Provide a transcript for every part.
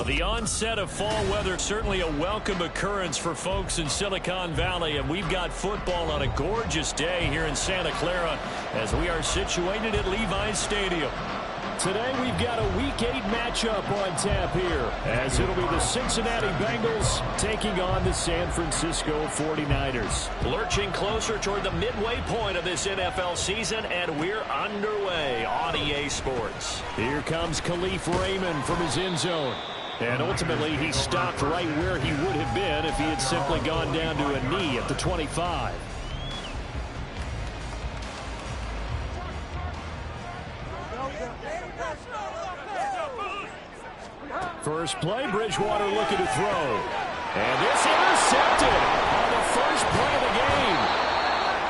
The onset of fall weather, certainly a welcome occurrence for folks in Silicon Valley, and we've got football on a gorgeous day here in Santa Clara as we are situated at Levi's Stadium. Today we've got a Week 8 matchup on tap here, as it'll be the Cincinnati Bengals taking on the San Francisco 49ers. Lurching closer toward the midway point of this NFL season, and we're underway on EA Sports. Here comes Khalif Raymond from his end zone. And ultimately, he stopped right where he would have been if he had simply gone down to a knee at the 25. First play, Bridgewater looking to throw. And this intercepted on the first play of the game.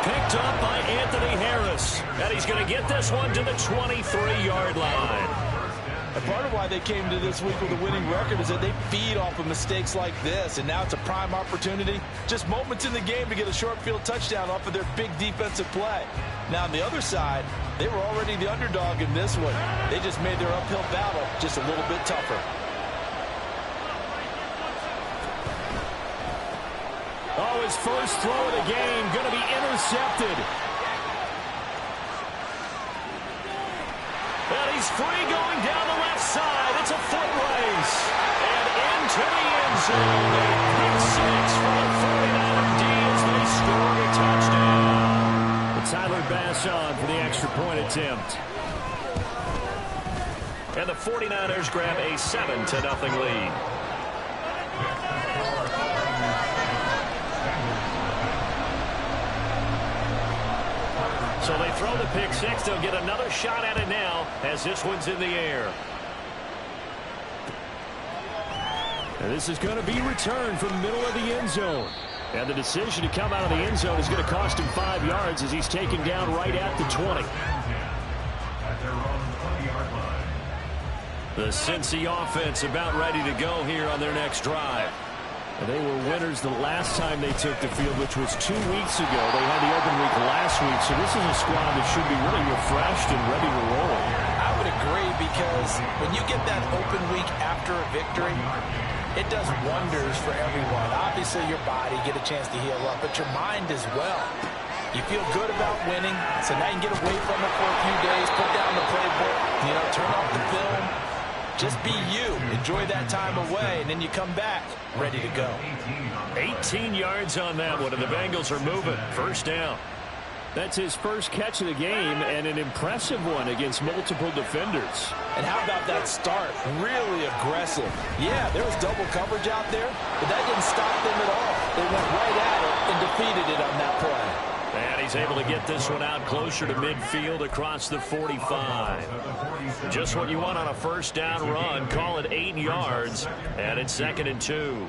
Picked up by Anthony Harris. And he's going to get this one to the 23-yard line. And part of why they came to this week with a winning record is that they feed off of mistakes like this. And now it's a prime opportunity. Just moments in the game to get a short field touchdown off of their big defensive play. Now on the other side, they were already the underdog in this one. They just made their uphill battle just a little bit tougher. Oh, his first throw of the game going to be intercepted. And he's free going down the left side. It's a foot race. And into the end zone. A pick six for the 49er D as they score a touchdown. It's Tyler Bass on for the extra point attempt. And the 49ers grab a 7-0 lead. So they throw the pick six. They'll get another shot at it now as this one's in the air. And this is going to be returned from the middle of the end zone. And the decision to come out of the end zone is going to cost him 5 yards as he's taken down right at the 20. The Cincy offense about ready to go here on their next drive. And they were winners the last time they took the field, which was 2 weeks ago. They had the open week last week, so this is a squad that should be really refreshed and ready to roll. I would agree, because when you get that open week after a victory, it does wonders for everyone. Obviously, your body, get a chance to heal up, but your mind as well. You feel good about winning, so now you can get away from it for a few days, put down the playbook, turn off the film. Just be you. Enjoy that time away, and then you come back ready to go. 18 yards on that one, and the Bengals are moving. First down. That's his first catch of the game, and an impressive one against multiple defenders. And how about that start? Really aggressive. Yeah, there was double coverage out there, but that didn't stop them at all. They went right at it and defeated it on that play. And he's able to get this one out closer to midfield across the 45. Just what you want on a first down run. Call it 8 yards, and it's 2nd and 2.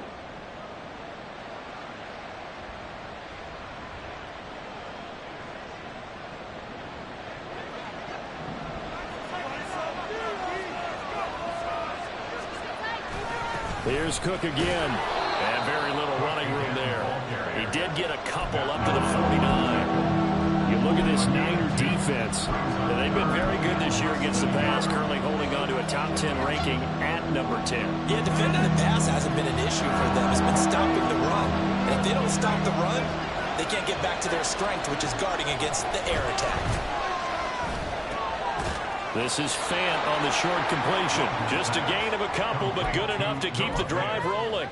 Here's Cook again. And very little running room there. He did get a couple up to the 49. You look at this Niner defense. They've been very good this year against the pass, currently holding on to a top 10 ranking at number 10. Yeah, defending the pass hasn't been an issue for them. It's been stopping the run. And if they don't stop the run, they can't get back to their strength, which is guarding against the air attack. This is Fant on the short completion. Just a gain of a couple, but good enough to keep the drive rolling.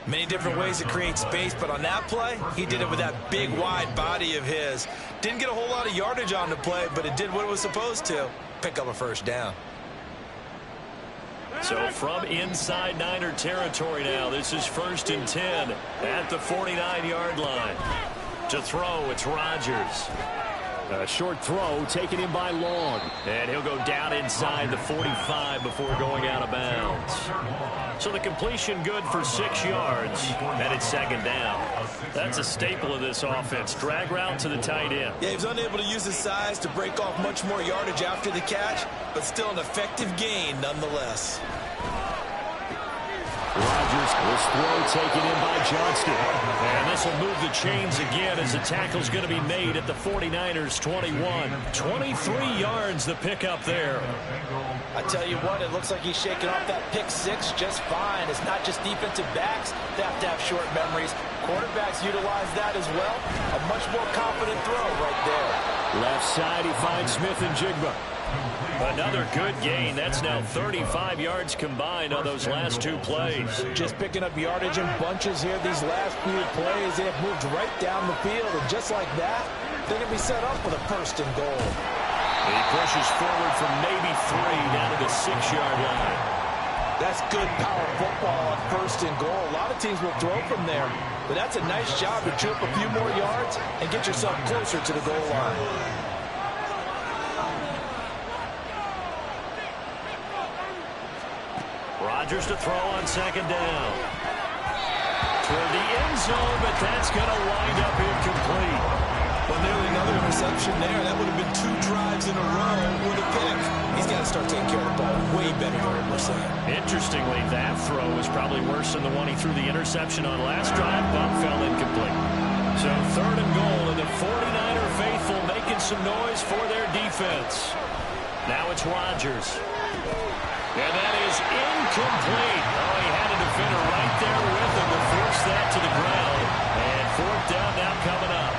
Many different ways to create space, but on that play, he did it with that big, wide body of his. Didn't get a whole lot of yardage on the play, but it did what it was supposed to. Pick up a first down. So from inside Niner territory now, this is 1st and 10 at the 49-yard line. To throw, it's Rodgers. A short throw taken in by Long. And he'll go down inside the 45 before going out of bounds. So the completion good for 6 yards, and it's 2nd down. That's a staple of this offense. Drag route to the tight end. Yeah, he was unable to use his size to break off much more yardage after the catch, but still an effective gain nonetheless. Rodgers, this throw taken in by Johnston. And this will move the chains again as the tackle's going to be made at the 49ers 21. 23 yards the pickup there. I tell you what, it looks like he's shaking off that pick six just fine. It's not just defensive backs that have to have short memories. Quarterbacks utilize that as well. A much more confident throw right there. Left side, he finds Smith and Jigba. Another good gain. That's now 35 yards combined on those last two plays. Just picking up yardage in bunches here. These last few plays, they have moved right down the field. And just like that, they're going to be set up with a first and goal. He pushes forward from maybe 3 down to the 6-yard line. That's good power football on first and goal. A lot of teams will throw from there. But that's a nice job to chew up a few more yards and get yourself closer to the goal line. Rodgers to throw on second down. Toward the end zone, but that's going to wind up incomplete. Well, nearly another interception there. That would have been 2 drives in a row with a pick. He's got to start taking care of the ball way better than what we're saying. Interestingly, that throw was probably worse than the one he threw the interception on last drive. Bump fell incomplete. So third and goal, and the 49er faithful making some noise for their defense. Now it's Rodgers. And that is incomplete. Oh, he had a defender right there with him to force that to the ground. And fourth down now coming up.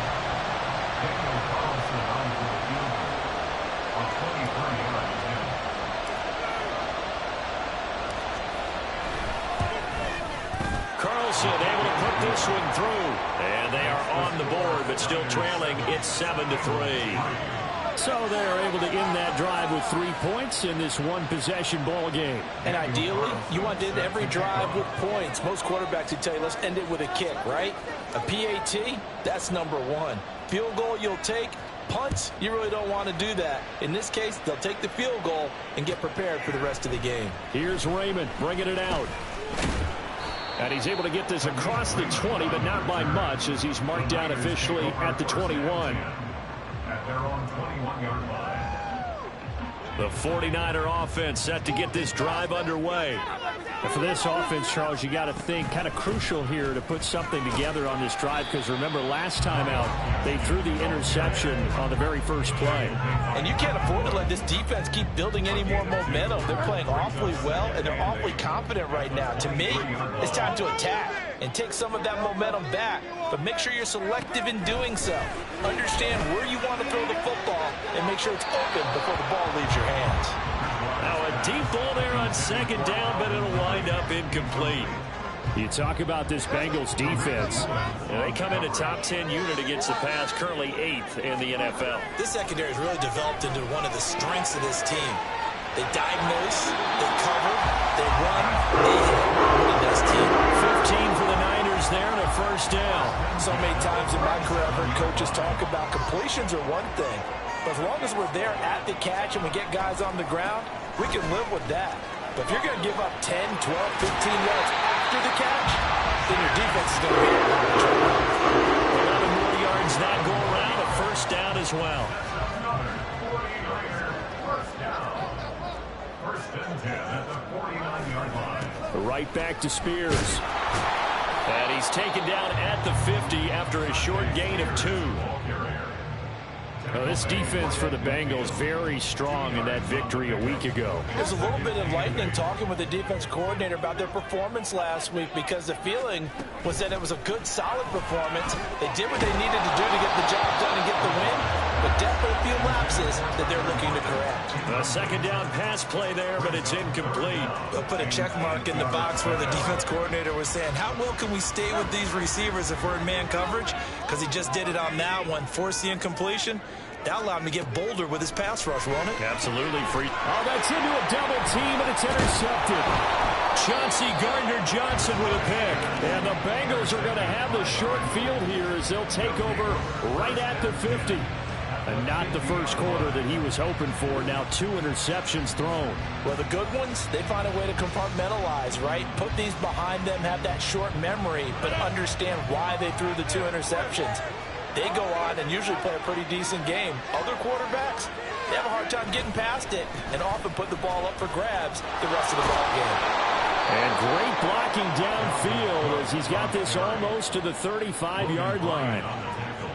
Carlson able to put this one through. And they are on the board, but still trailing. It's 7-3. So they're able to end that drive with 3 points in this one-possession ball game. And ideally, you want to end every drive with points. Most quarterbacks would tell you, let's end it with a kick, right? A PAT, that's number 1. Field goal you'll take. Punts, you really don't want to do that. In this case, they'll take the field goal and get prepared for the rest of the game. Here's Raymond bringing it out. And he's able to get this across the 20, but not by much as he's marked down officially at the 21. At their own 21-yard line. The 49er offense set to get this drive underway. And for this offense, Charles, you got to think kind of crucial here to put something together on this drive, because remember last time out they threw the interception on the very first play. And you can't afford to let this defense keep building any more momentum. They're playing awfully well, and they're awfully confident right now. To me, it's time to attack and take some of that momentum back. But make sure you're selective in doing so. Understand where you want to throw the football and make sure it's open before the ball leaves your hands. Now a deep ball there on second down, but it'll wind up incomplete. You talk about this Bengals defense. They come in a top 10 unit against the pass, currently 8th in the NFL. This secondary has really developed into one of the strengths of this team. They diagnose, they cover, they run, they hit. What a nice team. 15 for the Niners there and a first down. So many times in my career I've heard coaches talk about completions are one thing. But as long as we're there at the catch and we get guys on the ground, we can live with that. But if you're going to give up 10, 12, 15 yards after the catch, then your defense is going to be in a lot of trouble. 11 more yards that go around, a first down as well. First and 10 at the 49-yard line. Right back to Spears. And he's taken down at the 50 after a short gain of 2. Well, this defense for the Bengals very strong in that victory a week ago. It was a little bit enlightening talking with the defense coordinator about their performance last week, because the feeling was that it was a good, solid performance. They did what they needed to do to get the job done and get the win, but definitely a few lapses that they're looking to correct. A second down pass play there, but it's incomplete. They'll put a check mark in the box where the defense coordinator was saying, how well can we stay with these receivers if we're in man coverage? Because he just did it on that one, forced the incompletion. That allowed him to get bolder with his pass rush, won't it? Absolutely free. Oh, that's into a double team, and it's intercepted. Chauncey Gardner-Johnson with a pick. And the Bengals are going to have the short field here as they'll take over right at the 50. And not the first quarter that he was hoping for. Now 2 interceptions thrown. Well, the good ones, they find a way to compartmentalize, right? Put these behind them, have that short memory, but understand why they threw the 2 interceptions. They go on and usually play a pretty decent game. Other quarterbacks, they have a hard time getting past it and often put the ball up for grabs the rest of the ball game. And great blocking downfield as he's got this almost to the 35-yard line.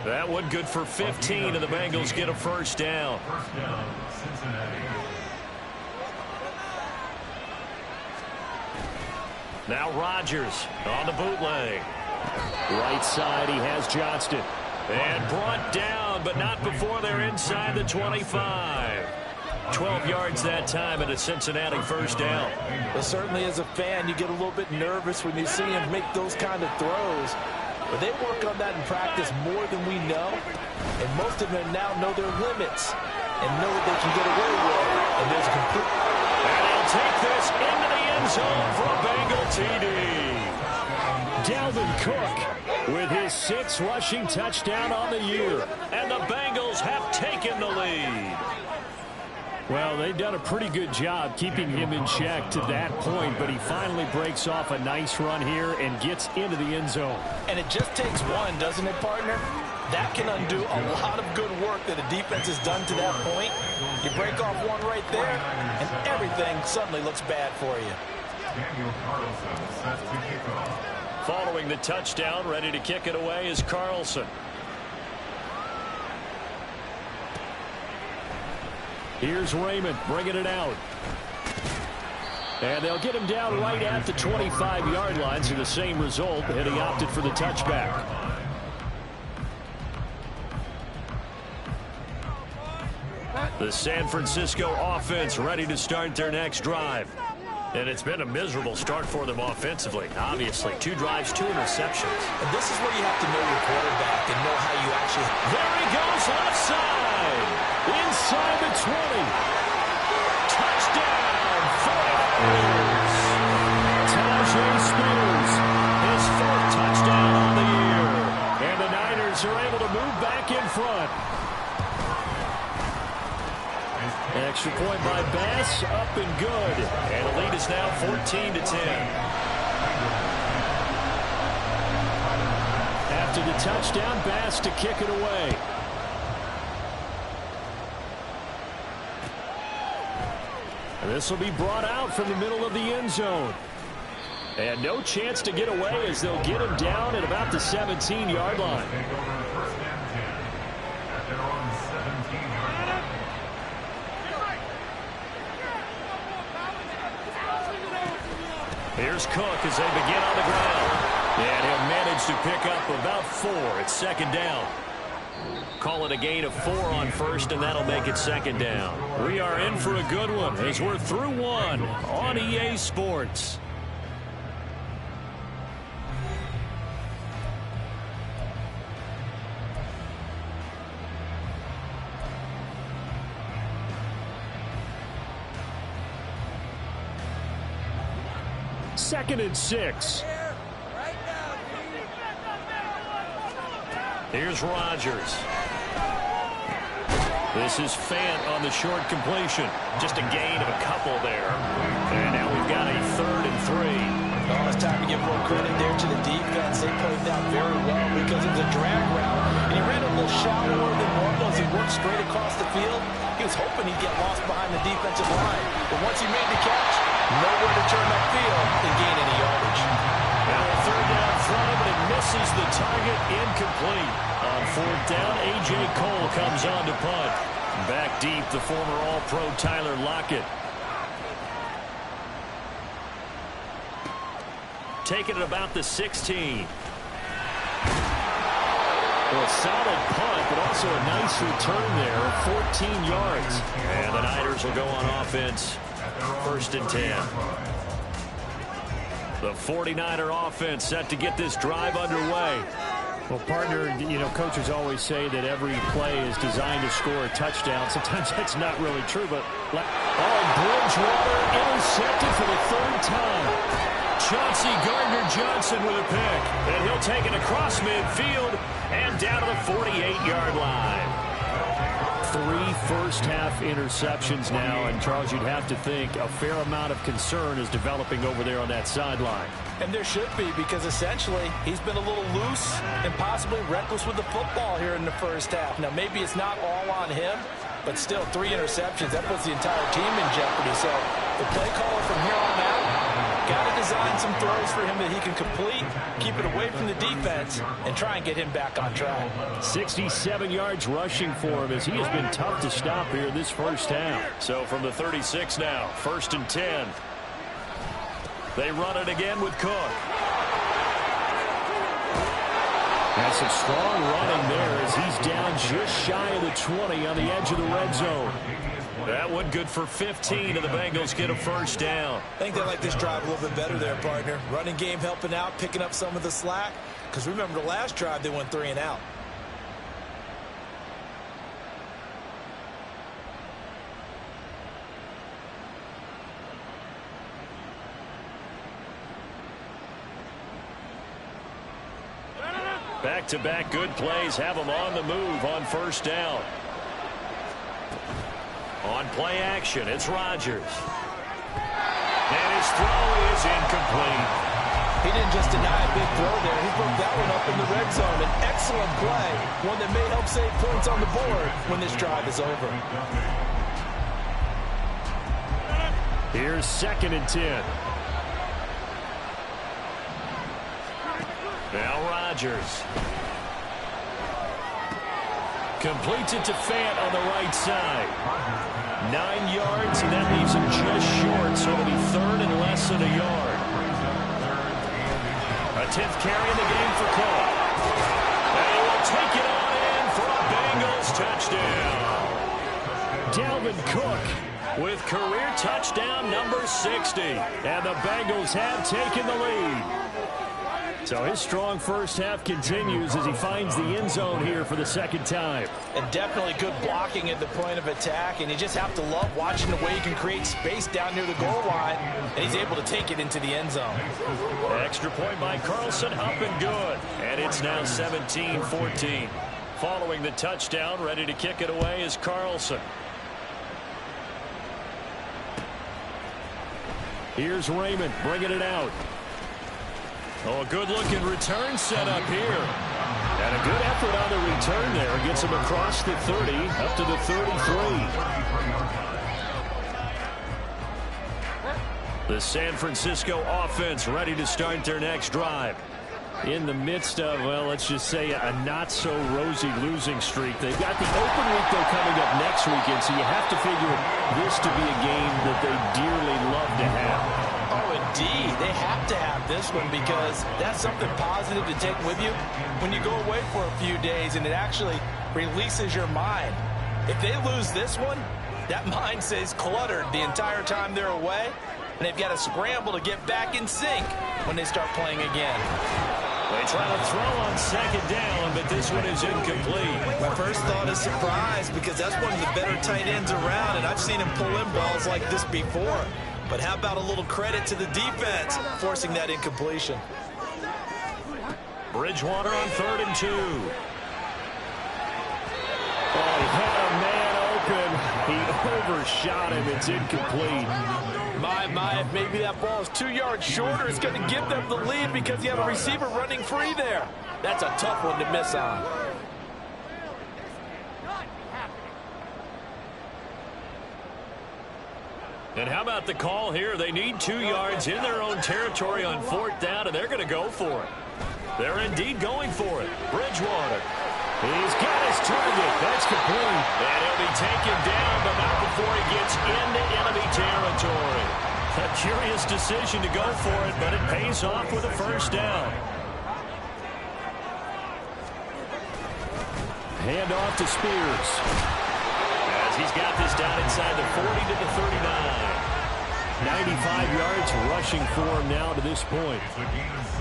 That one good for 15, and the Bengals get a first down. First down, Cincinnati. Now Rodgers on the bootleg. Right side, he has Johnston. And brought down, but not before they're inside the 25. 12 yards that time, and a Cincinnati first down. Well, certainly as a fan, you get a little bit nervous when you see him make those kind of throws. But they work on that in practice more than we know. And most of them now know their limits and know what they can get away with. And there's a complete... And they'll take this into the end zone for a Bengal TD. Dalvin Cook with his 6th rushing touchdown on the year. And the Bengals have taken the lead. Well, they've done a pretty good job keeping him in check to that point, but he finally breaks off a nice run here and gets into the end zone. And it just takes one, doesn't it, partner? That can undo a lot of good work that a defense has done to that point. You break off one right there, and everything suddenly looks bad for you. Daniel Carlson set to kick off. Following the touchdown, ready to kick it away is Carlson. Here's Raymond bringing it out. And they'll get him down right at the 25-yard line, so the same result, and he opted for the touchback. The San Francisco offense ready to start their next drive. And it's been a miserable start for them offensively. Obviously, 2 drives, 2 interceptions. And this is where you have to know your quarterback and know how you actually... There he goes left side. Inside the 20. Touchdown, 49ers. Tajay Spears, His 4th touchdown on the year. and the Niners are able to move back in front. Extra point by Bass, up and good. And the lead is now 14-10. After the touchdown, Bass to kick it away. This will be brought out from the middle of the end zone. And no chance to get away as they'll get him down at about the 17-yard line. Take over first and 10 at their own 17-yard line. Here's Cook as they begin on the ground. And he'll manage to pick up about 4. It's second down. Call it a gain of 4 on first, and that'll make it second down. We are in for a good one as we're through 1 on EA Sports. Second and 6. Here's Rodgers. This is Fant on the short completion. Just a gain of a couple there. And now we've got a 3rd and 3. Oh, it's time to give more credit there to the defense. They played that very well because it was a drag route. And he ran a little shallower than normal as he worked straight across the field. He was hoping he'd get lost behind the defensive line. But once he made the catch, nowhere to turn upfield and gain any yardage. Now a 3rd down throw, but it misses the target, incomplete. On 4th down, A.J. Cole comes on to punt. Back deep, the former All-Pro Tyler Lockett. Taking it about the 16. Well, a solid punt, but also a nice return there of 14 yards. And the Niners will go on offense. 1st and 10. The 49er offense set to get this drive underway. Well, partner, you know, coaches always say that every play is designed to score a touchdown. Sometimes that's not really true, but... Bridgewater intercepted for the 3rd time. Chauncey Gardner-Johnson with a pick. And he'll take it across midfield and down to the 48-yard line. 3 first-half interceptions now, and Charles, you'd have to think a fair amount of concern is developing over there on that sideline. And there should be, because essentially he's been a little loose and possibly reckless with the football here in the first half. Now, maybe it's not all on him, but still 3 interceptions. That puts the entire team in jeopardy. So the play caller from here on out got to design some throws for him that he can complete, keep it away from the defense, and try and get him back on track. 67 yards rushing for him as he has been tough to stop here this first half. So from the 36 now, 1st and 10. They run it again with Cook. That's some strong running there as he's down just shy of the 20 on the edge of the red zone. That one good for 15, and the Bengals get a first down. I think they like this drive a little bit better there, partner. Running game helping out, picking up some of the slack. Because remember the last drive, they went 3 and out. Back-to-back good plays have them on the move on first down. On play action, it's Rodgers. And his throw is incomplete. He didn't just deny a big throw there. He broke that one up in the red zone. An excellent play, one that may help save points on the board when this drive is over. Here's 2nd and 10. Now Rodgers. Completes it to Fant on the right side. 9 yards, and that leaves him just short, so it'll be 3rd and less than a yard. A 10th carry in the game for Cook. And he will take it on in for a Bengals touchdown. Dalvin Cook With career touchdown number 60. and the Bengals have taken the lead. So his strong first half continues as he finds the end zone here for the 2nd time. And definitely good blocking at the point of attack. And you just have to love watching the way he can create space down near the goal line. And he's able to take it into the end zone. Extra point by Carlson, up and good. And it's now 17-14. Following the touchdown, ready to kick it away is Carlson. Here's Raymond bringing it out. Oh, a good-looking return set up here. And a good effort on the return there. Gets him across the 30, up to the 33. The San Francisco offense ready to start their next drive. In the midst of, well, let's just say a not-so-rosy losing streak. They've got the open week, though, coming up next weekend, so you have to figure this to be a game that they dearly love to have. Oh, indeed. They have to have this one because that's something positive to take with you when you go away for a few days, and it actually releases your mind. If they lose this one, that mind stays cluttered the entire time they're away, and they've got to scramble to get back in sync when they start playing again. They try to throw on 2nd down, but this one is incomplete. My first thought is surprise because that's one of the better tight ends around, and I've seen him pull in balls like this before. But how about a little credit to the defense forcing that incompletion? Bridgewater on 3rd and 2. Oh, he had a man open. He overshot him. It's incomplete. My, if maybe that ball is 2 yards shorter, it's going to give them the lead because you have a receiver running free there. That's a tough one to miss on. And how about the call here? They need 2 yards in their own territory on 4th down, and they're going to go for it. They're indeed going for it. Bridgewater. He's got his target. That's complete. And he'll be taken down, but not before he gets into enemy territory. A curious decision to go for it, but it pays off with a first down. Hand off to Spears. As he's got this down inside the 40 to the 39. 95 yards rushing for him now to this point.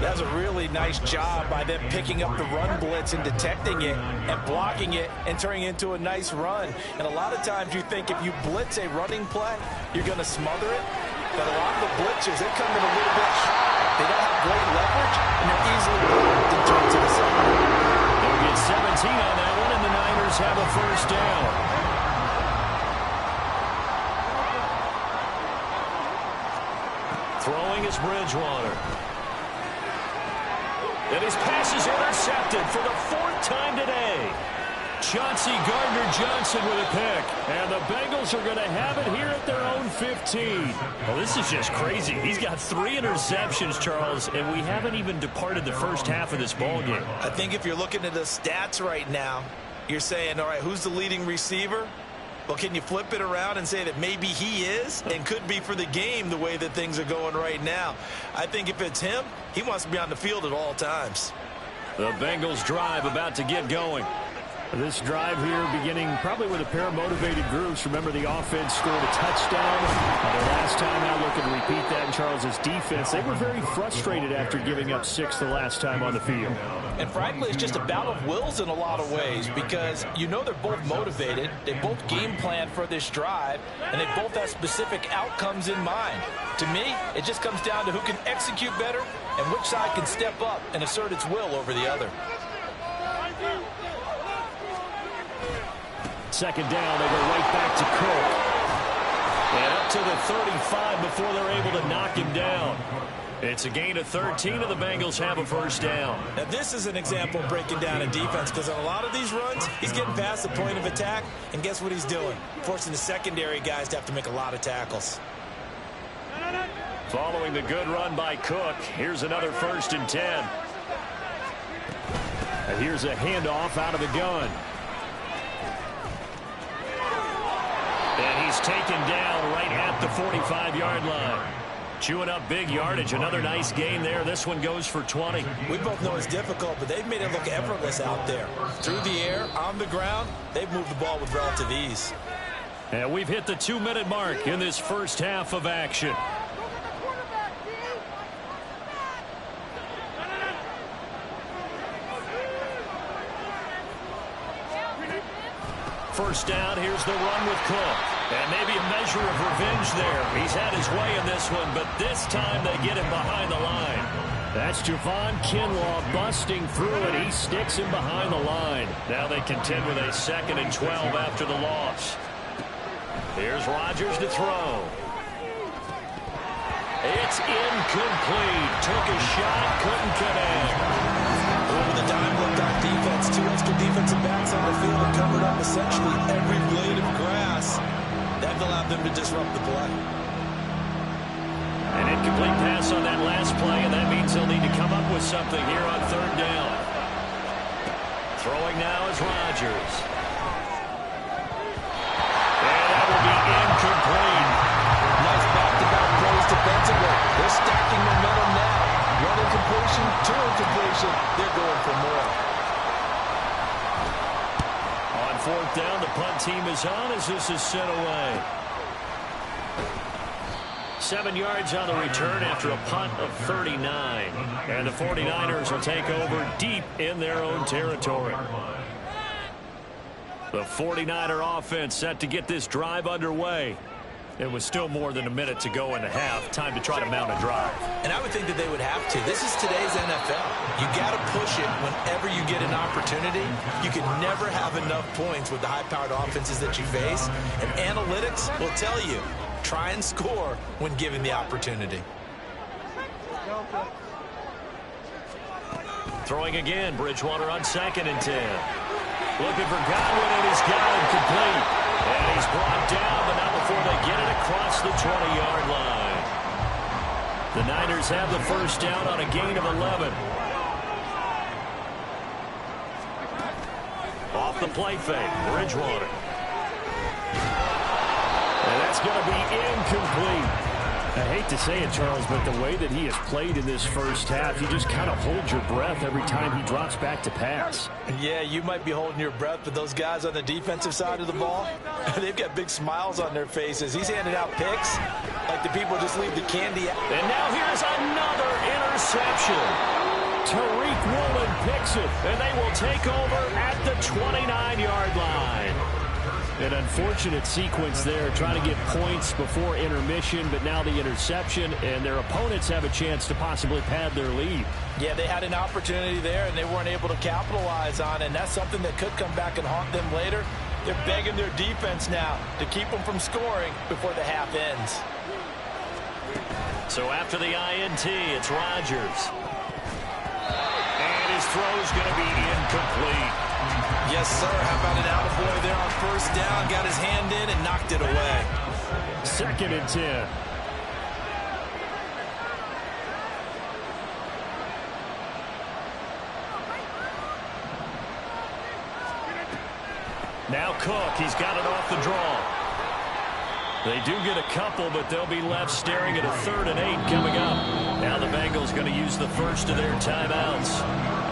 That's a really nice job by them picking up the run blitz and detecting it and blocking it and turning it into a nice run. And a lot of times you think if you blitz a running play, you're going to smother it. But a lot of the blitzers, they come in a little bit shy. They don't have great leverage, and they're easily blocked and turned to the side. They'll get 17 on that one, and the Niners have a first down. Throwing is Bridgewater. And his pass is intercepted for the 4th time today. Chauncey Gardner-Johnson with a pick. And the Bengals are going to have it here at their own 15. Well, this is just crazy. He's got 3 interceptions, Charles, and we haven't even departed the first half of this ballgame. I think if you're looking at the stats right now, you're saying, all right, who's the leading receiver? Well, can you flip it around and say that maybe he is and could be for the game the way that things are going right now? I think if it's him, he wants to be on the field at all times. The Bengals drive about to get going. This drive here beginning probably with a pair of motivated groups. Remember, the offense scored a touchdown. The last time out, looking to repeat that in Charles's defense. They were very frustrated after giving up 6 the last time on the field. And frankly, it's just a battle of wills in a lot of ways because you know they're both motivated. They both game plan for this drive, and they both have specific outcomes in mind. To me, it just comes down to who can execute better and which side can step up and assert its will over the other. Second down, they go right back to Cook. And up to the 35 before they're able to knock him down. It's a gain of 13, and the Bengals have a first down. Now, this is an example of breaking down a defense because on a lot of these runs, he's getting past the point of attack, and guess what he's doing? Forcing the secondary guys to have to make a lot of tackles. Following the good run by Cook, here's another 1st and 10. And here's a handoff out of the gun. And he's taken down right at the 45-yard line. Chewing up big yardage. Another nice gain there. This one goes for 20. We both know it's difficult, but they've made it look effortless out there. Through the air, on the ground, they've moved the ball with relative ease. And we've hit the 2-minute mark in this first half of action. First down, here's the run with Cook. And maybe a measure of revenge there. He's had his way in this one, but this time they get him behind the line. That's Javon Kinlaw busting through it. He sticks him behind the line. Now they contend with a 2nd and 12 after the loss. Here's Rodgers to throw. It's incomplete. Took a shot, couldn't connect. Over the dime looked on defense, 2 extra defensive backs on the field and covered up essentially every blade of grass. That allowed them to disrupt the play. An incomplete pass on that last play, and that means they'll need to come up with something here on 3rd down. Throwing now is Rodgers. And that will be incomplete. Nice back-to-back plays defensively. They're stacking momentum now. 1 incompletion, 2 incompletion. They're going for more. On 4th down, the punt team is on as this is sent away. 7 yards on the return after a punt of 39. And the 49ers will take over deep in their own territory. The 49er offense set to get this drive underway. It was still more than a minute to go in the half. Time to try to mount a drive. And I would think that they would have to. This is today's NFL. You got to push it whenever you get an opportunity. You can never have enough points with the high-powered offenses that you face. And analytics will tell you, try and score when given the opportunity. Throwing again, Bridgewater on 2nd and 10. Looking for Godwin, and he's got him complete. And he's brought down, but not before they get it across the 20-yard line. The Niners have the first down on a gain of 11. Off the play fake, Bridgewater. And that's going to be incomplete. I hate to say it, Charles, but the way that he has played in this first half, you just kind of hold your breath every time he drops back to pass. Yeah, you might be holding your breath, but those guys on the defensive side of the ball, they've got big smiles on their faces. He's handing out picks like the people just leave the candy out. And now here's another interception. Tariq Woolen picks it, and they will take over at the 29-yard line. An unfortunate sequence there, trying to get points before intermission, but now the interception, and their opponents have a chance to possibly pad their lead. Yeah, they had an opportunity there, and they weren't able to capitalize on it, and that's something that could come back and haunt them later. They're begging their defense now to keep them from scoring before the half ends. So after the INT, it's Rodgers. And his throw is going to be incomplete. Yes, sir. How about an attaboy there on first down? Got his hand in and knocked it away. 2nd and 10. Now Cook, he's got it off the draw. They do get a couple, but they'll be left staring at a 3rd and 8 coming up. Now the Bengals going to use the first of their timeouts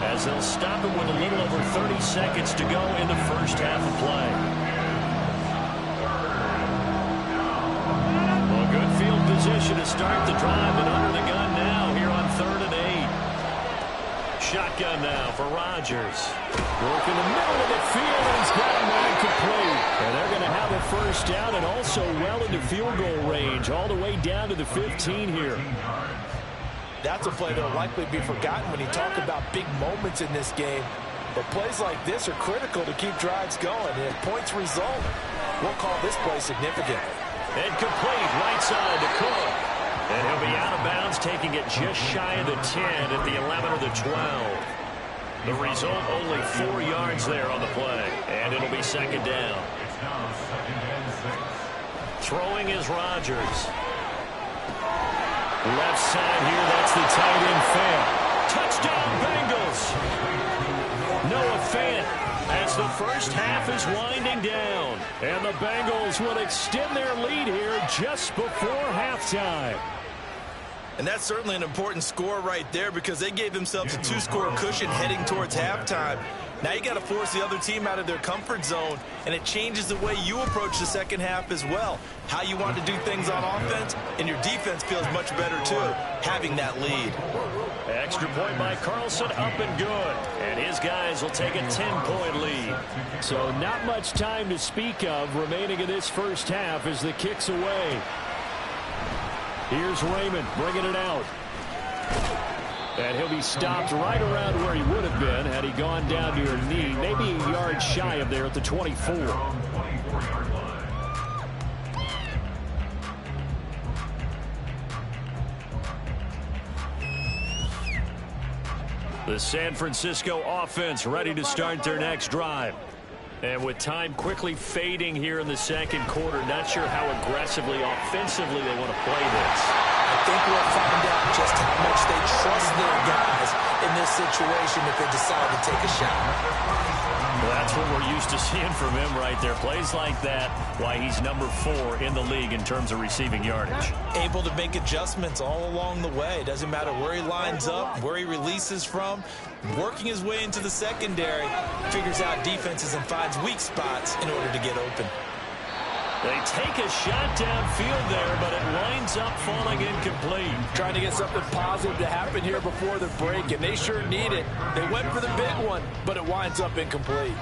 as they'll stop it with a little over 30 seconds to go in the first half of play. Well, good field position to start the drive, and under the gun now here on 3rd and 8. Shotgun now for Rodgers. Work in the middle of the field, and he's got him incomplete. And they're going to have a first down and also well into field goal range, all the way down to the 15 here. That's a play that will likely be forgotten when you talk about big moments in this game. But plays like this are critical to keep drives going. And if points result, we'll call this play significant. Incomplete, right side to Cook. And he'll be out of bounds, taking it just shy of the 10 at the 11 or the 12. The result, only 4 yards there on the play. And it'll be 2nd down. It's now 2nd and 6. Throwing is Rodgers. Left side here, that's the tight end Fant. Touchdown Bengals. Noah Fant as the first half is winding down. And the Bengals will extend their lead here just before halftime. And that's certainly an important score right there because they gave themselves a 2-score cushion heading towards halftime. Now you got to force the other team out of their comfort zone, and it changes the way you approach the second half as well. How you want to do things on offense, and your defense feels much better too, having that lead. Extra point by Carlson, up and good. And his guys will take a 10-point lead. So not much time to speak of remaining in this first half as the kick's away. Here's Raymond bringing it out. And he'll be stopped right around where he would have been had he gone down to a knee, maybe a yard shy of there at the 24. The San Francisco offense ready to start their next drive. And with time quickly fading here in the second quarter, not sure how aggressively, offensively they want to play this. I think we'll find out just how much they trust their guys in this situation if they decide to take a shot. Well, that's what we're used to seeing from him right there. Plays like that, why he's number 4 in the league in terms of receiving yardage. Able to make adjustments all along the way. Doesn't matter where he lines up, where he releases from. Working his way into the secondary, figures out defenses and finds weak spots in order to get open. They take a shot downfield there, but it winds up falling incomplete. Trying to get something positive to happen here before the break, and they sure need it. They went for the big one, but it winds up incomplete.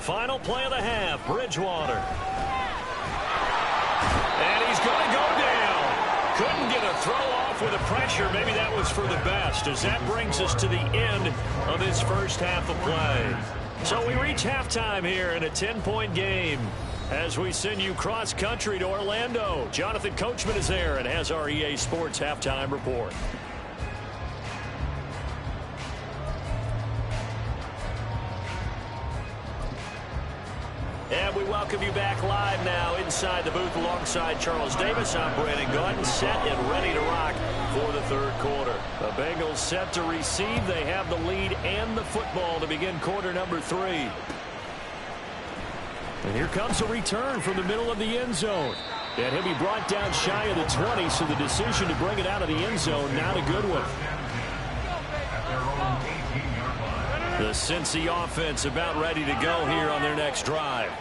Final play of the half, Bridgewater. And he's going to go down. Couldn't get a throw off with the pressure. Maybe that was for the best, as that brings us to the end of this first half of play. So we reach halftime here in a 10-point game as we send you cross-country to Orlando. Jonathan Coachman is there and has our EA Sports halftime report. And we welcome you back live now inside the booth alongside Charles Davis. I'm Brandon Gordon, set and ready to rock for the third quarter. The Bengals set to receive. They have the lead and the football to begin quarter number 3. And here comes a return from the middle of the end zone. And he'll be brought down shy of the 20, so the decision to bring it out of the end zone, not a good one. The Cincy offense about ready to go here on their next drive.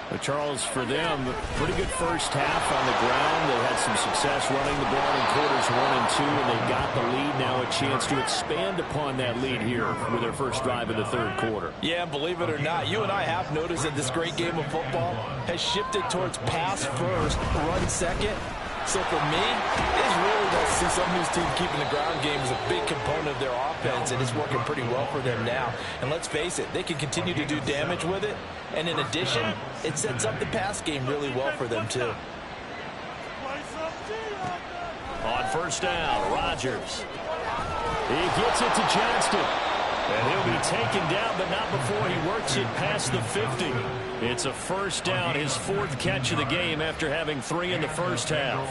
But Charles, for them, pretty good first half on the ground. They had some success running the ball in quarters 1 and 2, and they've got the lead now, a chance to expand upon that lead here with their first drive in the third quarter. Yeah, believe it or not, you and I have noticed that this great game of football has shifted towards pass first, run second. So for me, it's really nice to see some of these teams keeping the ground game as a big component of their offense, and it's working pretty well for them now. And let's face it, they can continue to do damage with it. And in addition, it sets up the pass game really well for them too. On first down, Rodgers. He gets it to Johnston. And he'll be taken down, but not before he works it past the 50. It's a first down, his 4th catch of the game after having 3 in the first half.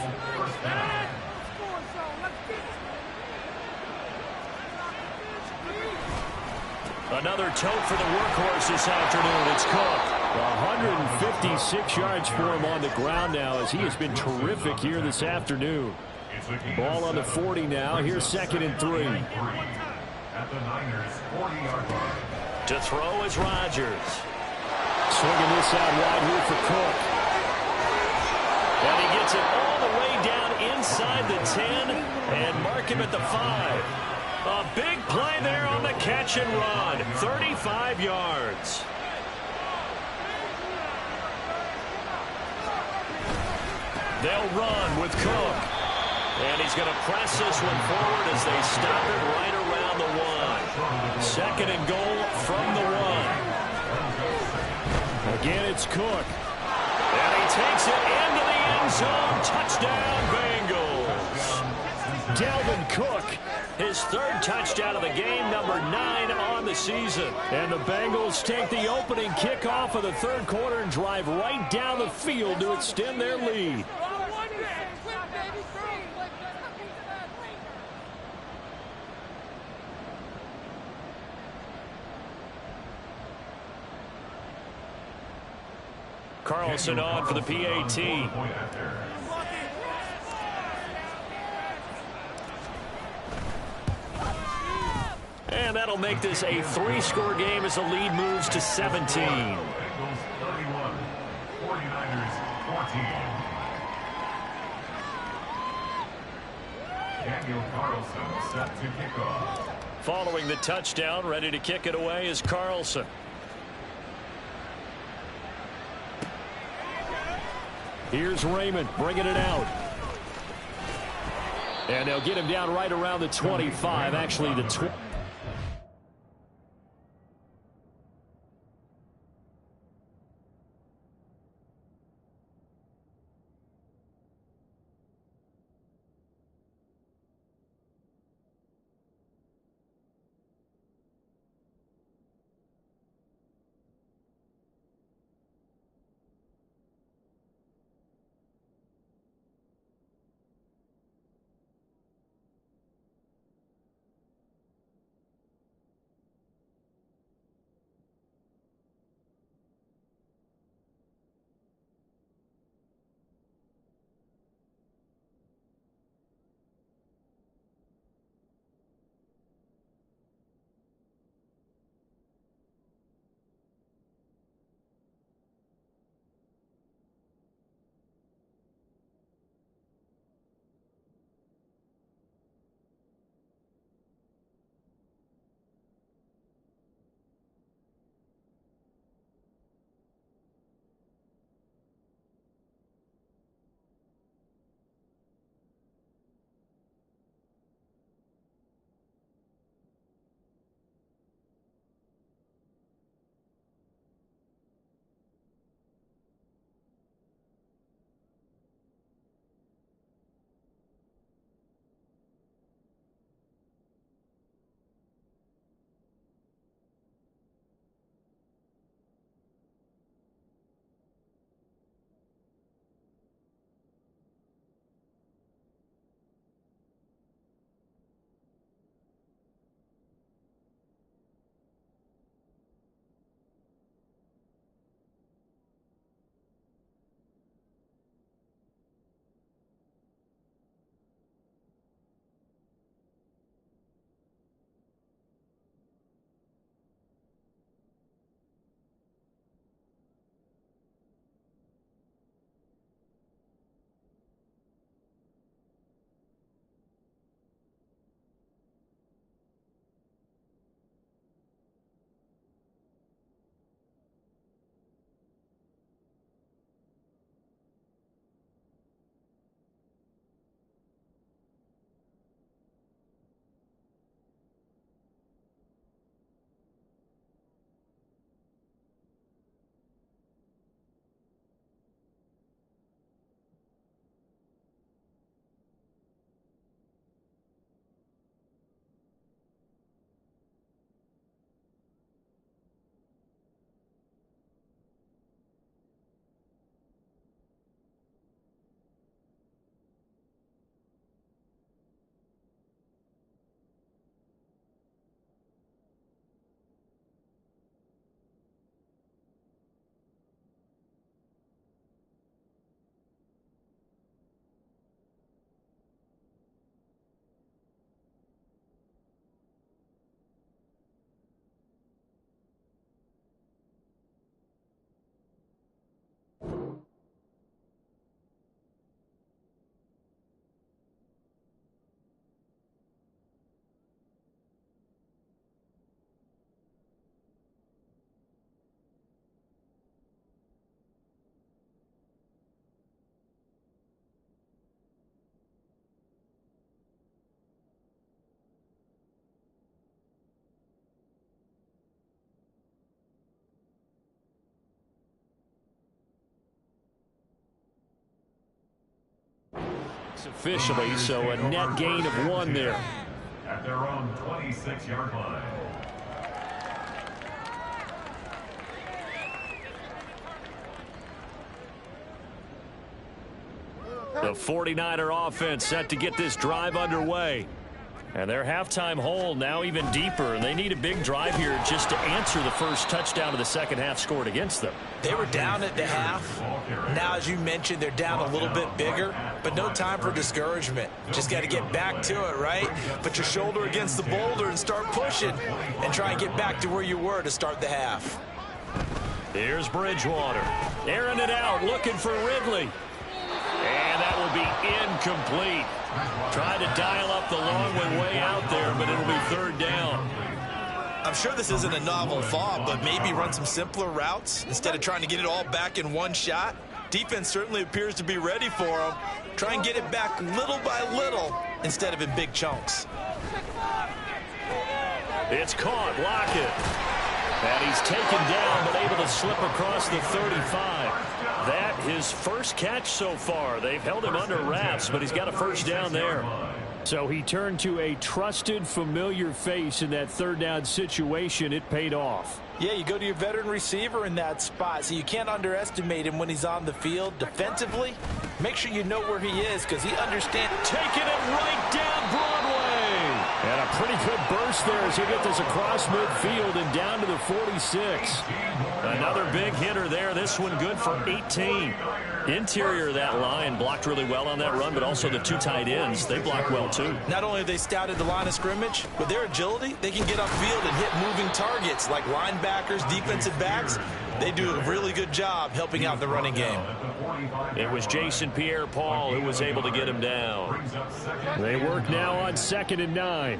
Another tote for the workhorse this afternoon. It's Cook. 156 yards for him on the ground now as he has been terrific here this afternoon. Ball on the 40 now. Here's 2nd and 3. At the Niners' 40-yard line. To throw is Rodgers. Swinging this out wide here for Cook. And he gets it all the way down inside the 10 and mark him at the 5. A big play there on the catch and run. 35 yards. They'll run with Cook. And he's going to press this one forward as they stop it right around the 1. 2nd and goal from the 1. Again, it's Cook. And he takes it into the end zone. Touchdown, Bengals. Dalvin Cook. His 3rd touchdown of the game, number 9 on the season. And the Bengals take the opening kickoff of the 3rd quarter and drive right down the field to extend their lead. Carlson on for the PAT. And that'll make this a 3-score game as the lead moves to 17. Bengals 31, 49ers 14. Daniel Carlson set to kick off. Following the touchdown, ready to kick it away is Carlson. Here's Raymond bringing it out. And they'll get him down right around the 25, actually the 20. Officially, so a net gain of 1 there. At their own 26-yard line. The 49er offense set to get this drive underway. And their halftime hole now even deeper, and they need a big drive here just to answer the first touchdown of the second half scored against them. They were down at the half. Now, as you mentioned, they're down a little bit bigger, but no time for discouragement. Just got to get back to it, right? Put your shoulder against the boulder and start pushing and try and get back to where you were to start the half. Here's Bridgewater. Airing it out, looking for Ridley. And that will be incomplete. Tried to dial up the long one way out there, but it'll be third down. I'm sure this isn't a novel thought, but maybe run some simpler routes instead of trying to get it all back in one shot. Defense certainly appears to be ready for them. Try and get it back little by little instead of in big chunks. It's caught. Lockett. And he's taken down, but able to slip across the 35. That his first catch so far. They've held him under wraps, but he's got a first down there. So he turned to a trusted, familiar face in that third down situation. It paid off. Yeah, you go to your veteran receiver in that spot, so you can't underestimate him when he's on the field. Defensively, make sure you know where he is because he understands. Taking it right down Broadway. And a pretty good burst there as he gets this across midfield and down to the 46. Another big hitter there. This one good for 18. Interior of that line blocked really well on that run, but also the 2 tight ends, they block well too. Not only have they scouted the line of scrimmage, with their agility, they can get upfield and hit moving targets like linebackers, defensive backs. They do a really good job helping out the running game. It was Jason Pierre-Paul who was able to get him down. They work now on 2nd and 9.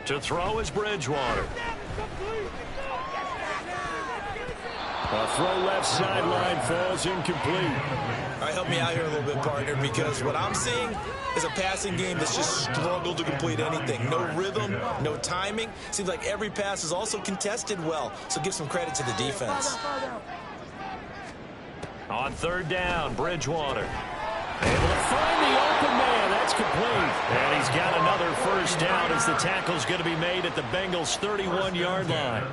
To throw is Bridgewater. A throw left sideline falls incomplete. All right, help me out here a little bit, partner, because what I'm seeing is a passing game that's just struggled to complete anything. No rhythm, no timing. Seems like every pass is also contested well, so give some credit to the defense. On 3rd down, Bridgewater. Able to find the open man. That's complete. And he's got another first down as the tackle's going to be made at the Bengals' 31-yard line.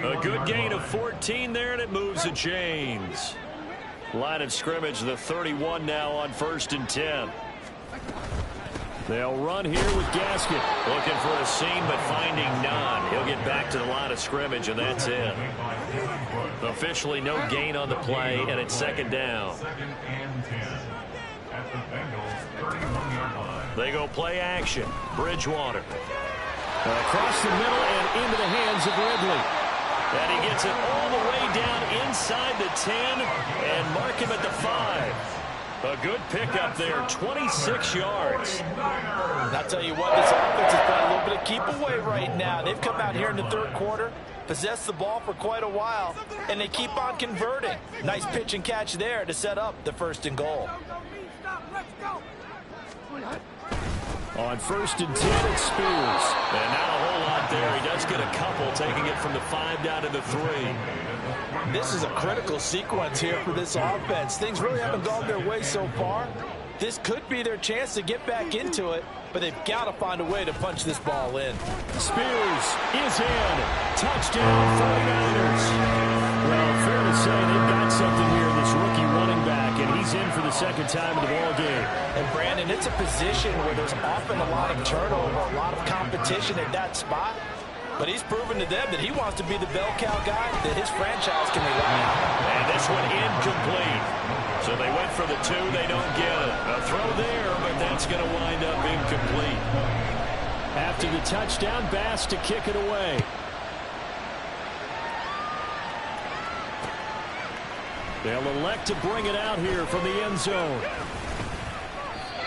A good gain of 14 there, and it moves the chains. Line of scrimmage, the 31 now on 1st and 10. They'll run here with Gaskin. Looking for a seam, but finding none. He'll get back to the line of scrimmage, and that's it. Officially no gain on the play, and it's 2nd down. 2nd and 10. At the Bengals' 31-yard line. They go play action. Bridgewater. Across the middle and into the hands of Ridley. And he gets it all the way down inside the 10 and mark him at the 5. A good pickup there, 26 yards. I'll tell you what, this offense is playing a little bit of keep away right now. They've come out here in the 3rd quarter, possessed the ball for quite a while, and they keep on converting. Nice pitch and catch there to set up the 1st and goal. On 1st and 10, it's Spears. And not a whole lot there. He does get a couple, taking it from the 5 down to the 3. This is a critical sequence here for this offense. Things really haven't gone their way so far. This could be their chance to get back into it, but they've got to find a way to punch this ball in. Spears is in. Touchdown, 49ers. Well, fair to say they've got something here in this rookie running back, and he's in for the 2nd time in the ball game. And Brandon, it's a position where there's often a lot of turnover, a lot of competition at that spot. But he's proven to them that he wants to be the bell cow guy that his franchise can rely on. And this one incomplete. So they went for the 2. They don't get it. A throw there, but that's going to wind up incomplete. After the touchdown, Bass to kick it away. They'll elect to bring it out here from the end zone.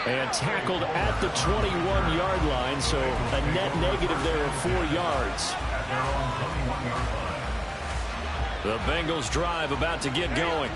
And tackled at the 21-yard line, so a net negative there of 4 yards. The Bengals drive about to get going.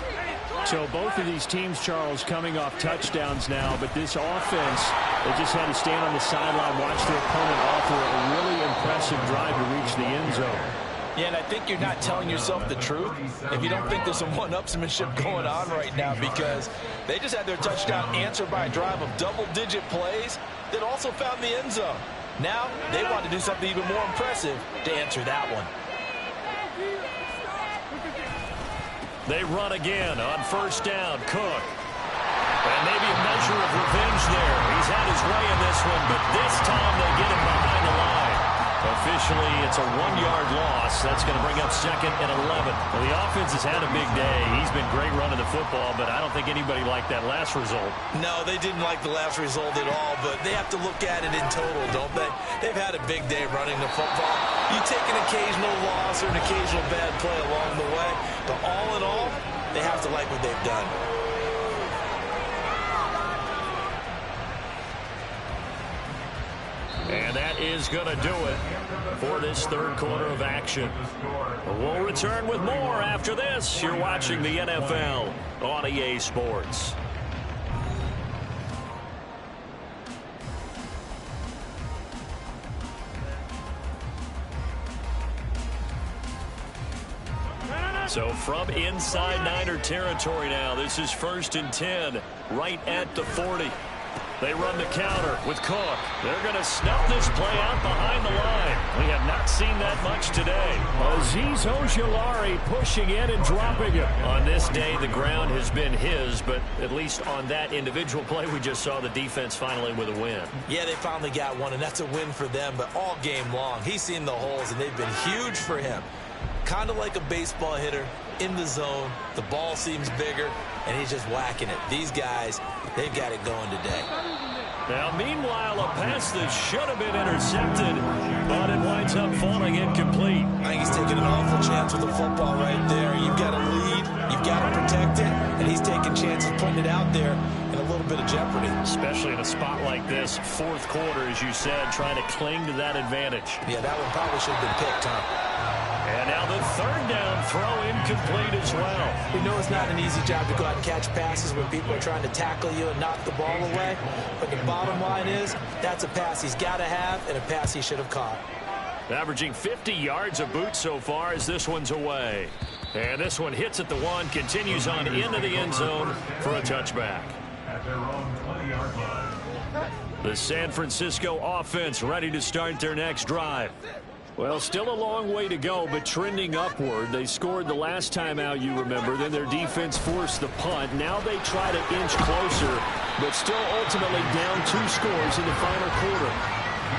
So both of these teams, Charles, coming off touchdowns now, but this offense, they just had to stand on the sideline, watch their opponent offer a really impressive drive to reach the end zone. Yeah, and I think you're not telling yourself the truth if you don't think there's some one-upsmanship going on right now, because they just had their touchdown answered by a drive of double-digit plays that also found the end zone. Now they want to do something even more impressive to answer that one. They run again on first down. Cook. And maybe a measure of revenge there. He's had his way in this one, but this time they get him behind the line. Officially, it's a 1-yard loss. That's going to bring up 2nd and 11. Well, the offense has had a big day. He's been great running the football, but I don't think anybody liked that last result. No, they didn't like the last result at all, but they have to look at it in total, don't they? They've had a big day running the football. You take an occasional loss or an occasional bad play along the way, but all in all, they have to like what they've done. And that is going to do it for this third quarter of action. We'll return with more after this. You're watching the NFL on EA Sports. So from inside Niner territory now, this is 1st and 10, right at the 40. They run the counter with Cook. They're going to snuff this play out behind the line. We have not seen that much today. Azeez Ojulari pushing in and dropping him. On this day, the ground has been his, but at least on that individual play, we just saw the defense finally with a win. Yeah, they finally got one, and that's a win for them, but all game long, he's seen the holes, and they've been huge for him. Kind of like a baseball hitter in the zone. The ball seems bigger, and he's just whacking it. These guys, they've got it going today. Now, meanwhile, a pass that should have been intercepted, but it winds up falling incomplete. I think he's taking an awful chance with the football right there. You've got to lead, you've got to protect it, and he's taking chances putting it out there in a little bit of jeopardy. Especially in a spot like this, fourth quarter, as you said, trying to cling to that advantage. Yeah, that one probably should have been picked, huh? And now the third down throw incomplete as well. We know it's not an easy job to go out and catch passes when people are trying to tackle you and knock the ball away. But the bottom line is, that's a pass he's got to have and a pass he should have caught. Averaging 50 yards a boot so far as this one's away. And this one hits at the 1, continues on into the end zone for a touchback. At their own 20-yard line. The San Francisco offense ready to start their next drive. Well, still a long way to go, but trending upward. They scored the last time out, you remember. Then their defense forced the punt. Now they try to inch closer, but still ultimately down 2 scores in the final quarter.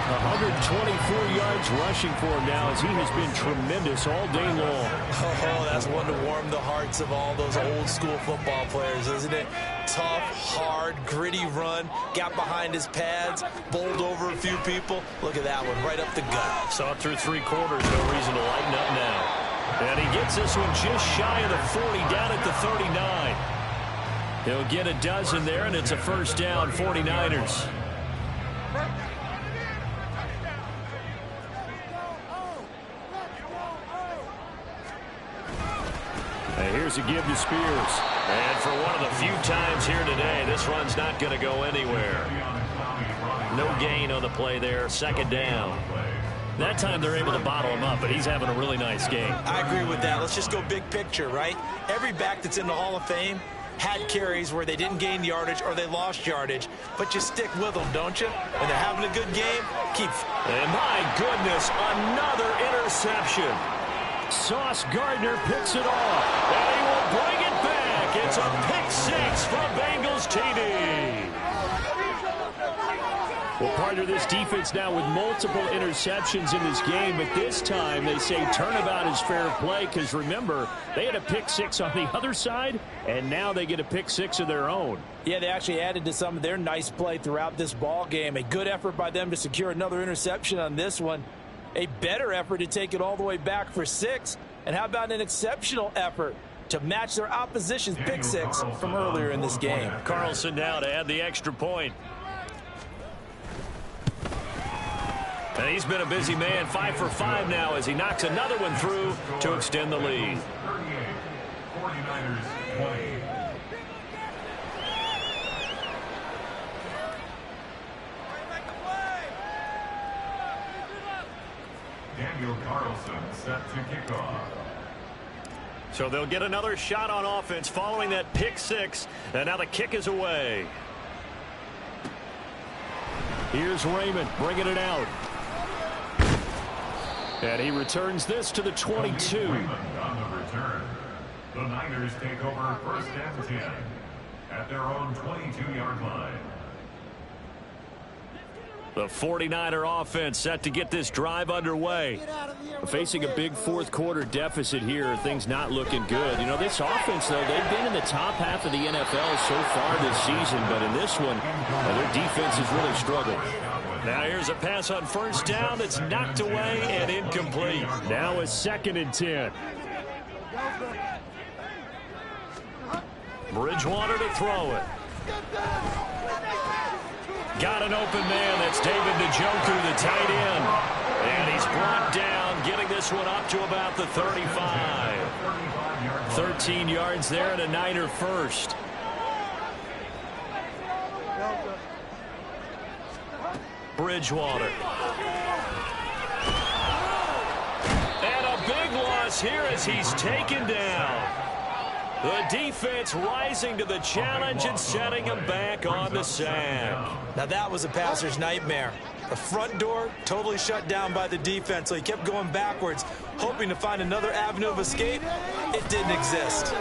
124 yards rushing for him now, as he has been tremendous all day long. Oh, that's one to warm the hearts of all those old school football players, isn't it? Tough, hard, gritty run, got behind his pads, bowled over a few people. Look at that one, right up the gut. Saw it through 3 quarters, no reason to lighten up now. And he gets this one just shy of the 40, down at the 39. He'll get a dozen there, and it's a first down, 49ers. And here's a give to Spears. And for one of the few times here today, this run's not going to go anywhere. No gain on the play there, second down. That time they're able to bottle him up, but he's having a really nice game. I agree with that. Let's just go big picture, right? Every back that's in the Hall of Fame had carries where they didn't gain yardage or they lost yardage, but you stick with them, don't you? When they're having a good game, keep. And my goodness, another interception. Sauce Gardner picks it off, and he will bring it back. It's a pick 6 from Bengals TD. Well, part of this defense now with multiple interceptions in this game, but this time they say turnabout is fair play, because remember, they had a pick 6 on the other side, and now they get a pick 6 of their own. Yeah, they actually added to some of their nice play throughout this ball game. A good effort by them to secure another interception on this one. A better effort to take it all the way back for 6. And how about an exceptional effort to match their opposition's pick 6 from earlier in this game? Carlson now to add the extra point. And he's been a busy man, 5 for 5 now as he knocks another one through to extend the lead. 38, 49ers 20. Carlson set to kick off. So they'll get another shot on offense following that pick six. And now the kick is away. Here's Raymond bringing it out. And he returns this to the 22. Raymond on the return. The Niners take over first and 10 at their own 22-yard line. The 49er offense set to get this drive underway. Facing a big fourth quarter deficit here, things not looking good. You know, this offense, though, they've been in the top half of the NFL so far this season, but in this one, their defense has really struggled. Now here's a pass on first down that's knocked away and incomplete. Now a 2nd and 10. Bridgewater to throw it. Got an open man. That's David Njoku, the tight end. And he's brought down, getting this one up to about the 35. 13 yards there and a Niner first. Bridgewater. And a big loss here as he's taken down. The defense rising to the challenge and setting him back on the sack. Now that was a passer's nightmare. The front door totally shut down by the defense, so he kept going backwards, hoping to find another avenue of escape. It didn't exist.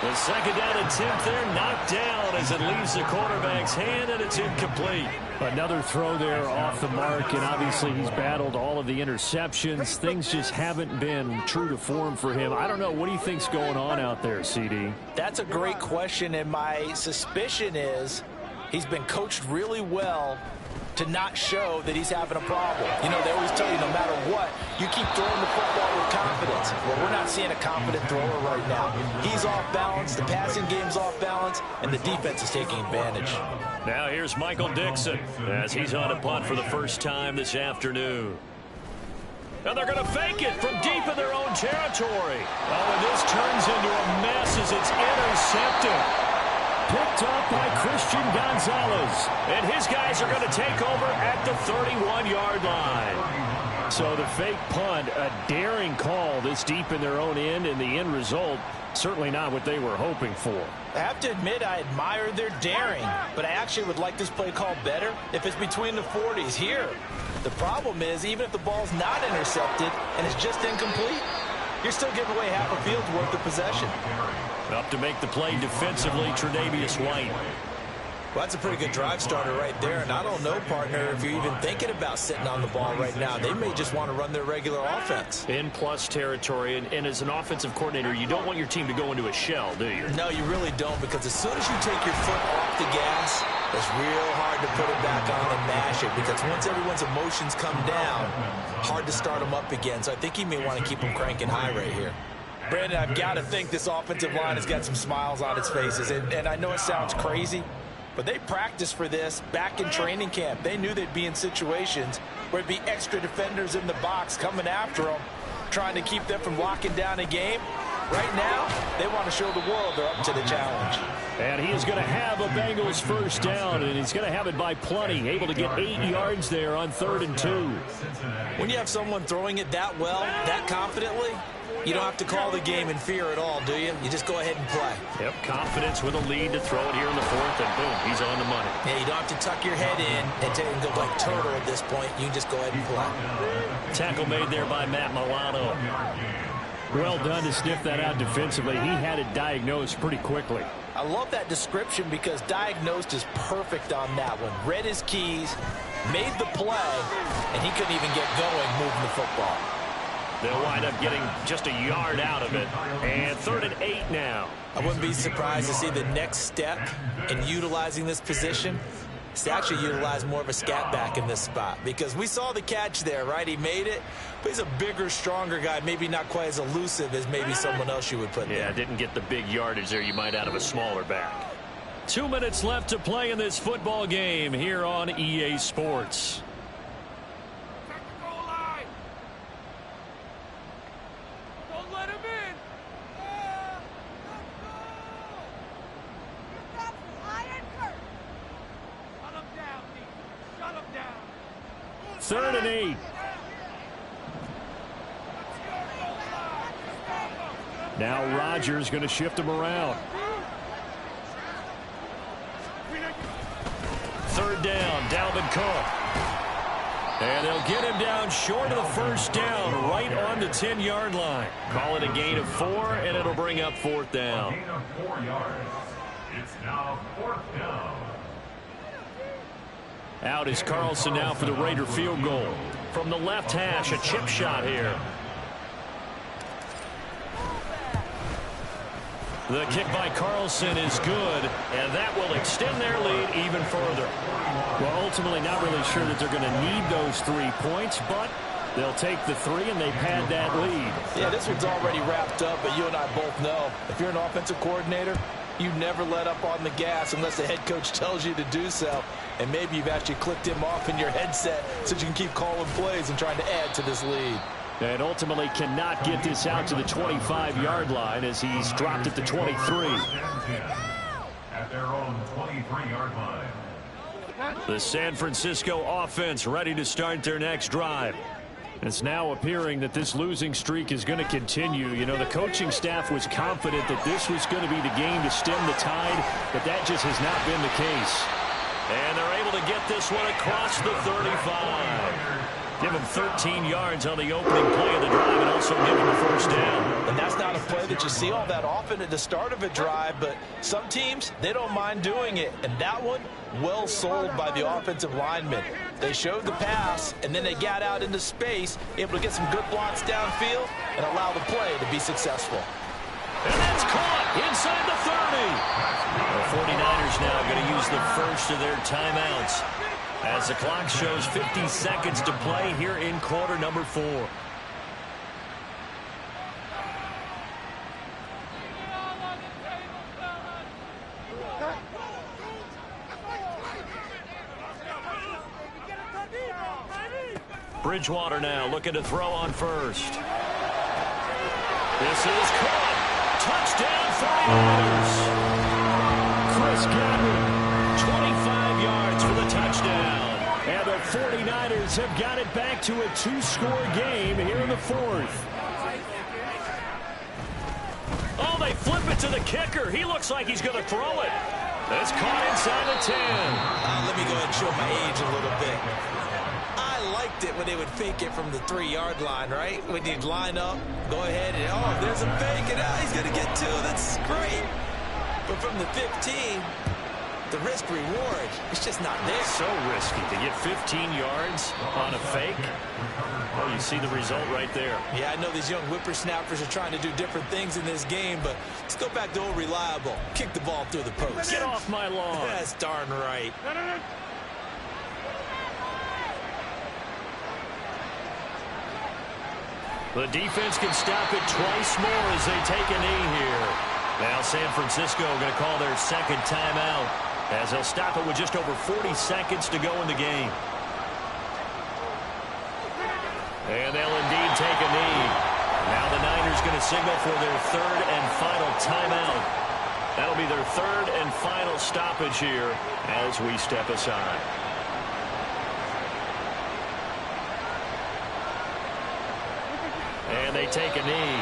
The second down attempt there knocked down as it leaves the quarterback's hand, and it's incomplete. Another throw there off the mark, and obviously he's battled all of the interceptions. Things just haven't been true to form for him. I don't know. What do you think's going on out there, CD? That's a great question, and my suspicion is he's been coached really well to not show that he's having a problem. You know, they always tell you no matter what, you keep throwing the football with confidence. Well, we're not seeing a confident thrower right now. He's off balance, the passing game's off balance, and the defense is taking advantage. Now here's Michael Dixon as he's on a punt for the first time this afternoon. And they're going to fake it from deep in their own territory. Oh, and this turns into a mess as it's intercepted. Picked up by Christian Gonzalez. And his guys are going to take over at the 31-yard line. So the fake punt, a daring call this deep in their own end, and the end result, certainly not what they were hoping for. I have to admit I admire their daring, but I actually would like this play called better if it's between the 40s here. The problem is, even if the ball's not intercepted and it's just incomplete, you're still giving away half a field's worth of possession. Up to make the play defensively, Tre'Davious White. Well, that's a pretty good drive starter right there, and I don't know, partner, if you're even thinking about sitting on the ball right now. They may just want to run their regular offense. In plus territory, and as an offensive coordinator, you don't want your team to go into a shell, do you? No, you really don't, because as soon as you take your foot off the gas, it's real hard to put it back on and mash it, because once everyone's emotions come down, hard to start them up again. So I think you may want to keep them cranking high right here. Brandon, I've got to think this offensive line has got some smiles on its faces, and I know it sounds crazy, but they practiced for this back in training camp. They knew they'd be in situations where it'd be extra defenders in the box coming after them, trying to keep them from locking down a game. Right now, they want to show the world they're up to the challenge. And he is going to have a Bengals first down, and he's going to have it by plenty, able to get 8 yards there on 3rd and 2. When you have someone throwing it that well, that confidently, you don't have to call the game in fear at all, do you? You just go ahead and play. Yep, confidence with a lead to throw it here in the 4th, and boom, he's on the money. Yeah, you don't have to tuck your head in and take and go like turtle at this point. You can just go ahead and play. Tackle made there by Matt Milano. Well done to sniff that out defensively. He had it diagnosed pretty quickly. I love that description because diagnosed is perfect on that one. Read his keys, made the play, and he couldn't even get going moving the football. They'll wind up getting just a yard out of it. And 3rd and 8 now. I wouldn't be surprised to see the next step in utilizing this position is to actually utilize more of a scat back in this spot. Because we saw the catch there, right? He made it, but he's a bigger, stronger guy. Maybe not quite as elusive as maybe someone else you would put there. Yeah, didn't get the big yardage there you might out of a smaller back. 2 minutes left to play in this football game here on EA Sports. Third and 8. Now Rodgers going to shift him around. Third down, Dalvin Cook. And they'll get him down short of the first down, right on the 10-yard line. Call it a gain of 4, and it'll bring up fourth down. A gain of 4 yards. It's now fourth down. Out is Carlson now for the Raider field goal. From the left hash, a chip shot here. The kick by Carlson is good, and that will extend their lead even further. Well, ultimately not really sure that they're going to need those 3 points, but they'll take the 3 and they pad that lead. Yeah, this one's already wrapped up, but you and I both know if you're an offensive coordinator, you never let up on the gas unless the head coach tells you to do so. And maybe you've actually clicked him off in your headset so you can keep calling plays and trying to add to this lead. And ultimately cannot get this out to the 25-yard line as he's dropped at the 23. At their own 23-yard line. The San Francisco offense ready to start their next drive. It's now appearing that this losing streak is going to continue. You know, the coaching staff was confident that this was going to be the game to stem the tide, but that just has not been the case. And they're able to get this one across the 35. Give him 13 yards on the opening play of the drive and also give him a first down. And that's not a play that you see all that often at the start of a drive, but some teams, they don't mind doing it. And that one, well sold by the offensive lineman. They showed the pass, and then they got out into space, able to get some good blocks downfield and allow the play to be successful. And that's caught inside the 30. The 49ers now going to use the first of their timeouts as the clock shows 50 seconds to play here in quarter number 4. Bridgewater now looking to throw on first. This is caught. Touchdown 49ers. Chris Godwin, 25 yards for the touchdown. And the 49ers have got it back to a 2-score game here in the 4th. Oh, they flip it to the kicker. He looks like he's going to throw it. It's caught inside the 10. Let me go ahead and show my age a little bit. I liked it when they would fake it from the 3-yard line, right? When you'd line up, go ahead and, oh, there's a fake, and he's going to get 2. That's great. But from the 15, the risk reward, it's just not there. So risky to get 15 yards on a fake. Oh, you see the result right there. Yeah, I know these young whippersnappers are trying to do different things in this game, but let's go back to old reliable. Kick the ball through the post. Get off my lawn. That's darn right. The defense can stop it twice more as they take a knee here. Now San Francisco going to call their second timeout as they'll stop it with just over 40 seconds to go in the game. And they'll indeed take a knee. Now the Niners going to signal for their third and final timeout. That'll be their third and final stoppage here as we step aside. And they take a knee.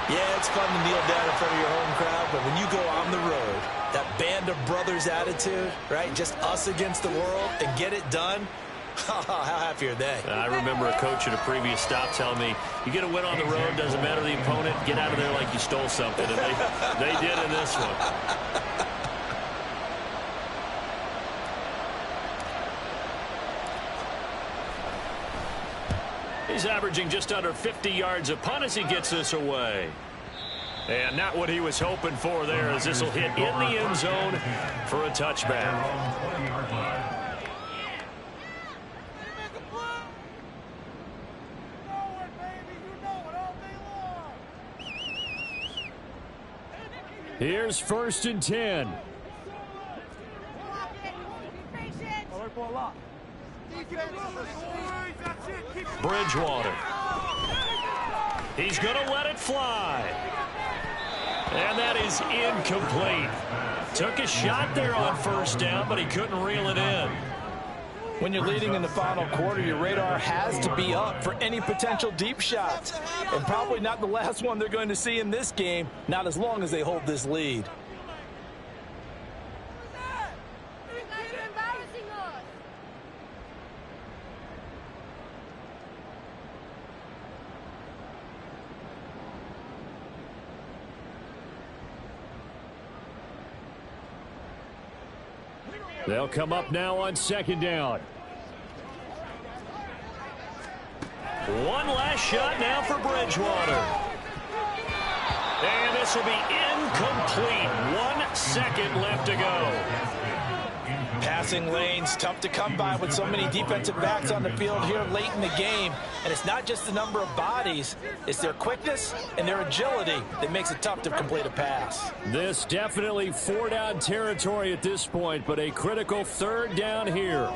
Yeah, it's fun to kneel down in front of your home crowd, but when you go on the road, that band of brothers attitude, right? Just us against the world and get it done. How happy are they? I remember a coach at a previous stop telling me, you get a win on the road, doesn't matter the opponent, get out of there like you stole something. And they did in this one. He's averaging just under 50 yards a punt as he gets this away. And not what he was hoping for there as this will hit in the end zone for a touchback. Here's 1st and 10. Bridgewater. He's going to let it fly. And that is incomplete. Took a shot there on first down, but he couldn't reel it in. When you're leading in the final quarter, your radar has to be up for any potential deep shots. And probably not the last one they're going to see in this game, not as long as they hold this lead. They'll come up now on second down. One last shot now for Bridgewater. And this will be incomplete. 1 second left to go. Passing lanes, tough to come by with so many defensive backs on the field here late in the game. And it's not just the number of bodies, it's their quickness and their agility that makes it tough to complete a pass. This definitely 4-down territory at this point, but a critical 3rd down here.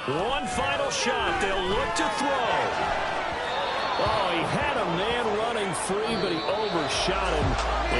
One final shot. They'll look to throw. Oh, he had a man running free, but he overshot him.